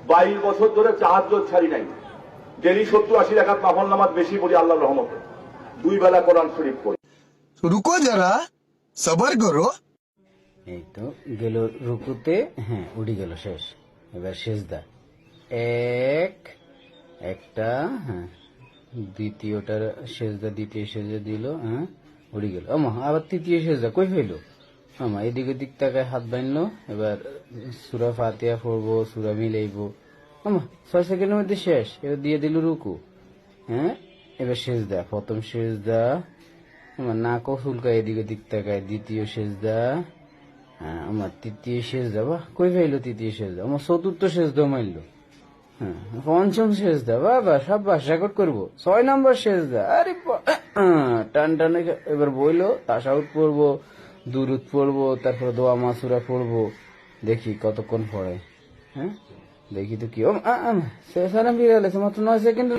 22 বছর ধরে তাহাজ্জুদ ছাড়ি নাই, ডেলি 70-80 রাকাত নফল নামাজ বেশি পড়ি আল্লাহর রহমতে, 2 বেলা কোরআন শরীফ পড়ি। রুকো যারা, সবার করো। এই তো গেল রুকুতে, হ্যাঁ উঠে গেল, শেষ। এবার সেজদা, একটা, হ্যাঁ দ্বিতীয়টার সেজদা, দ্বিতীয় সেজদা দিল, হ্যাঁ উঠে গেল। আমা আবার তৃতীয় সেজদা কই হইল? আমা এদিক ওদিক তাকায় হাত বাঁধলো। এবার সূরা ফাতিহা পড়বো, সূরা মিলাইবো। আমা 6 সেকেন্ডের মধ্যে শেষ। এবার দিয়ে দিল রুকু, হ্যাঁ। এবার সেজদা, প্রথম সেজদা, আমার নাকও ফুলকায় এদিক ওদিক তাকায়। দ্বিতীয় সেজদা, হ্যাঁ আমার তৃতীয় সেজদা, বাহ কই পাইলো তৃতীয় সেজদা? আমার চতুর্থ সেজদা মারলো, হ্যাঁ। পঞ্চম সেজদা, বাবা সাব্বাস, রেকর্ড করবো। 6 নম্বর সেজদা, আরে টান টানে। এবার বইলো তাশাহুদ পড়বো, দুরুদ পড়বো, তারপর দোয়া মাসুরা পড়বো। দেখি কতক্ষণ পড়ে, হ্যাঁ দেখি তো কি। ও সালাম ফিরে মাত্র 9 সেকেন্ড।